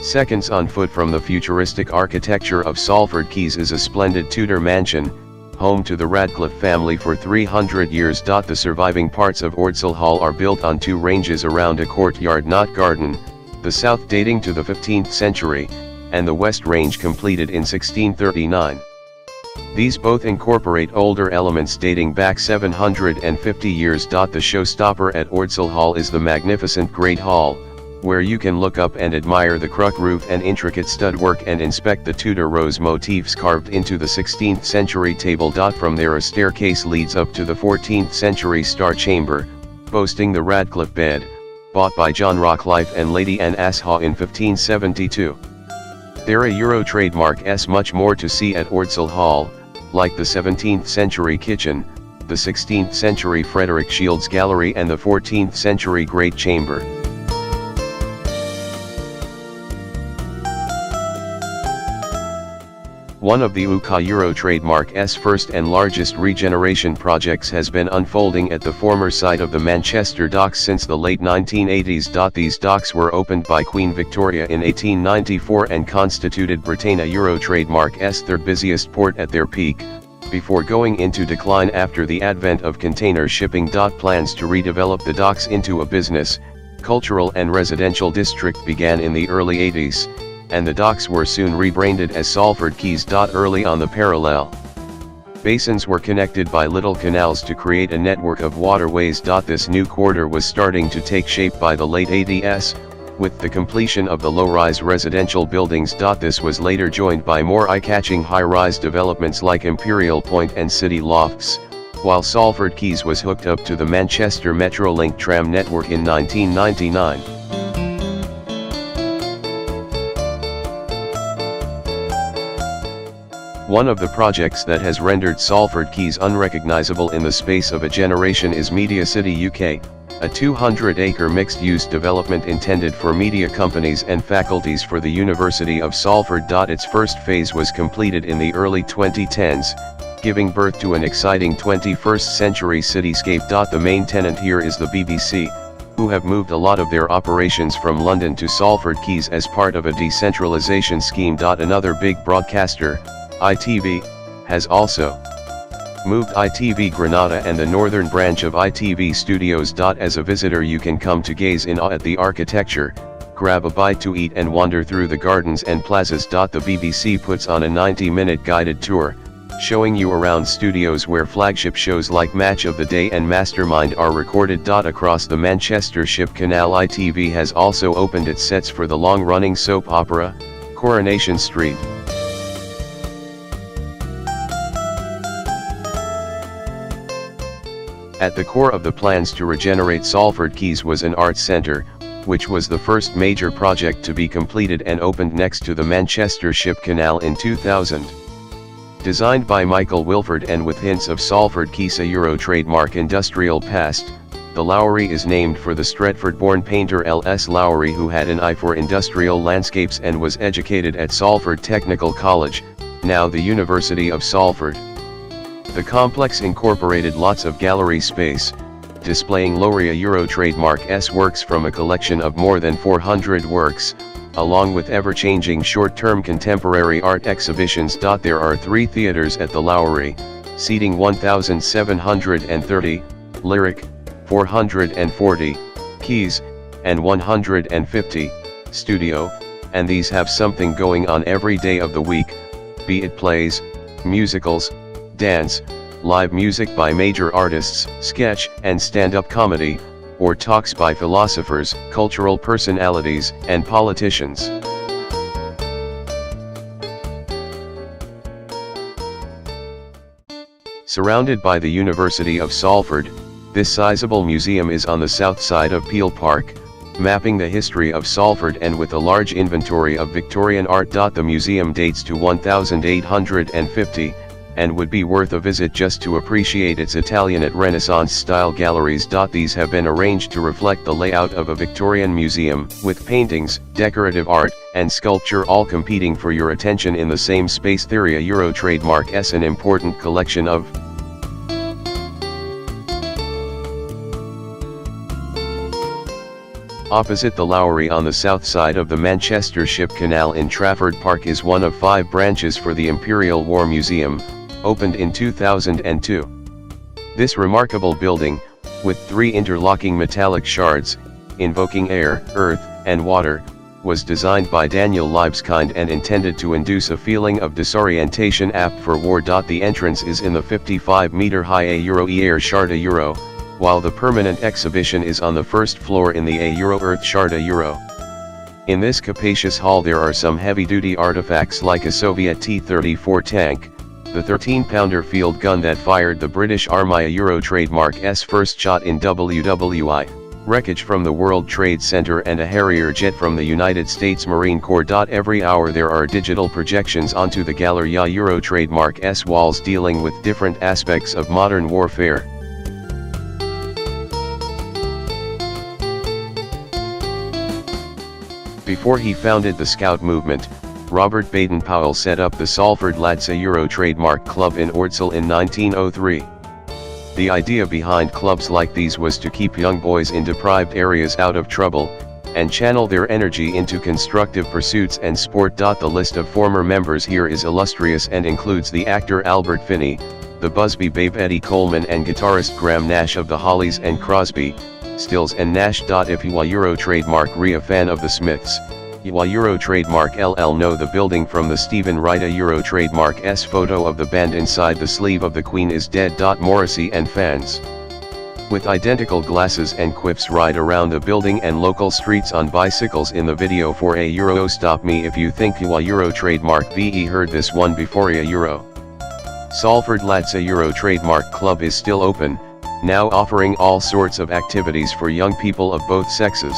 Seconds on foot from the futuristic architecture of Salford Quays is a splendid Tudor mansion, home to the Radcliffe family for 300 years. The surviving parts of Ordsall Hall are built on two ranges around a courtyard not garden, the south dating to the 15th century, and the west range completed in 1639. These both incorporate older elements dating back 750 years. The showstopper at Ordsall Hall is the magnificent Great Hall, where you can look up and admire the cruck roof and intricate studwork and inspect the Tudor rose motifs carved into the 16th century table. From there a staircase leads up to the 14th century Star Chamber, boasting the Radcliffe bed, bought by John Rocklife and Lady Anne Ashaw in 1572. There a Euro trademark much more to see at Ordsall Hall, like the 17th century kitchen, the 16th century Frederick Shields Gallery and the 14th century Great Chamber. One of the UK Euro trademark's first and largest regeneration projects has been unfolding at the former site of the Manchester docks since the late 1980s. These docks were opened by Queen Victoria in 1894 and constituted Britannia Euro trademark's third busiest port at their peak, before going into decline after the advent of container shipping. Plans to redevelop the docks into a business, cultural and residential district began in the early 80s. And the docks were soon rebranded as Salford Quays. Early on the parallel basins were connected by little canals to create a network of waterways. This new quarter was starting to take shape by the late 80s, with the completion of the low-rise residential buildings. This was later joined by more eye-catching high-rise developments like Imperial Point and City Lofts, while Salford Quays was hooked up to the Manchester Metrolink tram network in 1999. One of the projects that has rendered Salford Quays unrecognizable in the space of a generation is Media City UK, a 200-acre mixed-use development intended for media companies and faculties for the University of Salford. Its first phase was completed in the early 2010s, giving birth to an exciting 21st century cityscape. The main tenant here is the BBC, who have moved a lot of their operations from London to Salford Quays as part of a decentralization scheme. Another big broadcaster, ITV, has also moved. ITV Granada and the northern branch of ITV Studios. As a visitor you can come to gaze in awe at the architecture, grab a bite to eat and wander through the gardens and plazas. The BBC puts on a 90-minute guided tour, showing you around studios where flagship shows like Match of the Day and Mastermind are recorded. Across the Manchester Ship Canal, ITV has also opened its sets for the long-running soap opera, Coronation Street. At the core of the plans to regenerate Salford Quays was an arts centre, which was the first major project to be completed and opened next to the Manchester Ship Canal in 2000. Designed by Michael Wilford and with hints of Salford Quays' Euro trademark industrial past, the Lowry is named for the Stretford-born painter L.S. Lowry, who had an eye for industrial landscapes and was educated at Salford Technical College, now the University of Salford. The complex incorporated lots of gallery space, displaying Lowry Euro trademark's works from a collection of more than 400 works, along with ever-changing short-term contemporary art exhibitions. There are 3 theatres at the Lowry, seating 1,730, Lyric, 440, Quays, and 150, Studio, and these have something going on every day of the week, be it plays, musicals, dance, live music by major artists, sketch and stand-up comedy, or talks by philosophers, cultural personalities, and politicians. Surrounded by the University of Salford, this sizable museum is on the south side of Peel Park, mapping the history of Salford and with a large inventory of Victorian art. The museum dates to 1850, and would be worth a visit just to appreciate its Italianate Renaissance-style galleries. These have been arranged to reflect the layout of a Victorian museum, with paintings, decorative art, and sculpture all competing for your attention in the same space. Theoria Euro trademark's an important collection of Opposite the Lowry on the south side of the Manchester Ship Canal in Trafford Park is one of 5 branches for the Imperial War Museum, opened in 2002. This remarkable building, with 3 interlocking metallic shards, invoking air, earth, and water, was designed by Daniel Libeskind and intended to induce a feeling of disorientation apt for war. The entrance is in the 55-meter-high air shard while the permanent exhibition is on the first floor in the earth shard. In this capacious hall there are some heavy-duty artifacts like a Soviet T-34 tank, the 13-pounder field gun that fired the British Army trademark's first shot in WWI, wreckage from the World Trade Center and a Harrier jet from the United States Marine Corps. Every hour there are digital projections onto the Galleria trademark's walls dealing with different aspects of modern warfare. Before he founded the Scout movement, Robert Baden-Powell set up the Salford Lads trademark club in Ordsall in 1903. The idea behind clubs like these was to keep young boys in deprived areas out of trouble, and channel their energy into constructive pursuits and sport. The list of former members here is illustrious and includes the actor Albert Finney, the Busby Babe Eddie Coleman and guitarist Graham Nash of the Hollies and Crosby, Stills and Nash. If you are trademark a fan of the Smiths, you are trademark know the building from the Stephen Wright trademark's photo of the band inside the sleeve of The Queen is Dead. Morrissey and fans with identical glasses and quiffs ride around the building and local streets on bicycles in the video for a Stop me if you think you are trademark VE heard this one before a Salford Lads trademark club is still open, now offering all sorts of activities for young people of both sexes.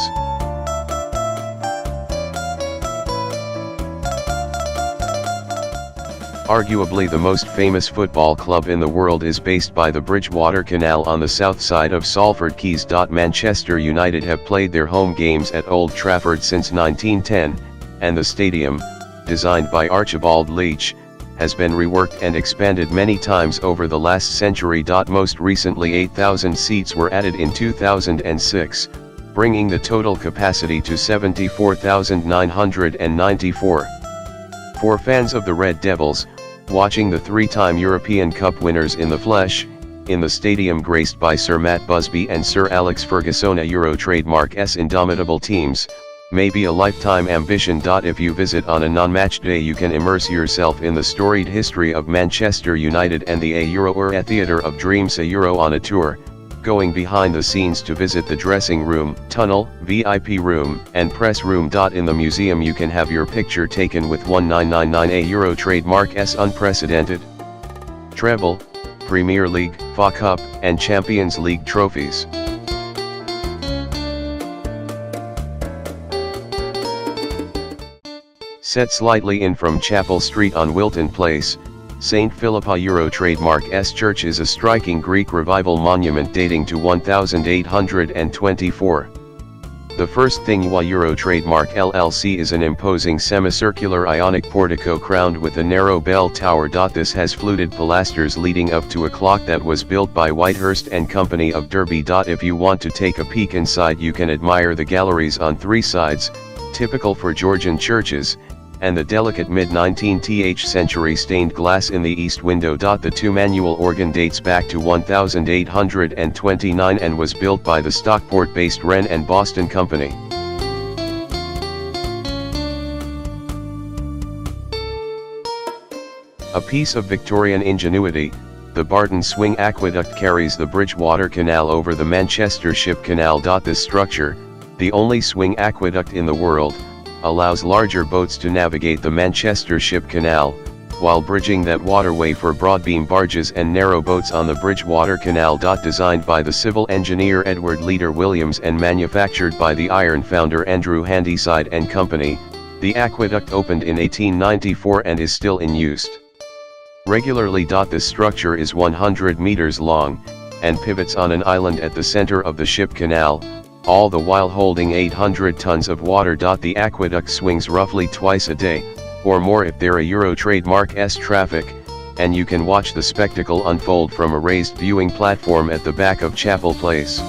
Arguably the most famous football club in the world is based by the Bridgewater Canal on the south side of Salford Quays. Manchester United have played their home games at Old Trafford since 1910, and the stadium, designed by Archibald Leach, has been reworked and expanded many times over the last century. Most recently 8,000 seats were added in 2006, bringing the total capacity to 74,994. For fans of the Red Devils, watching the 3-time European Cup winners in the flesh, in the stadium graced by Sir Matt Busby and Sir Alex Ferguson trademark's indomitable teams, may be a lifetime ambition. If you visit on a non-match day you can immerse yourself in the storied history of Manchester United and the a Theatre of Dreams on a tour, going behind the scenes to visit the dressing room, tunnel, VIP room, and press room. In the museum you can have your picture taken with 1999 trademark's unprecedented treble, Premier League, FA Cup, and Champions League trophies. Set slightly in from Chapel Street on Wilton Place, St. Philippa trademark's church is a striking Greek Revival monument dating to 1824. The first thing you trademark LLC is an imposing semicircular Ionic portico crowned with a narrow bell tower. This has fluted pilasters leading up to a clock that was built by Whitehurst and Company of Derby. If you want to take a peek inside you can admire the galleries on 3 sides, typical for Georgian churches, and the delicate mid-19th century stained glass in the east window. The 2-manual organ dates back to 1829 and was built by the Stockport-based Wren and Boston Company. A piece of Victorian ingenuity, the Barton Swing Aqueduct carries the Bridgewater Canal over the Manchester Ship Canal. This structure, the only swing aqueduct in the world, allows larger boats to navigate the Manchester Ship Canal, while bridging that waterway for broadbeam barges and narrow boats on the Bridgewater Canal. Designed by the civil engineer Edward Leader Williams and manufactured by the iron founder Andrew Handyside and Company, the aqueduct opened in 1894 and is still in use regularly. This structure is 100 meters long, and pivots on an island at the center of the Ship Canal, all the while holding 800 tons of water. The aqueduct swings roughly twice a day, or more if there a trademark's traffic, and you can watch the spectacle unfold from a raised viewing platform at the back of Chapel Place.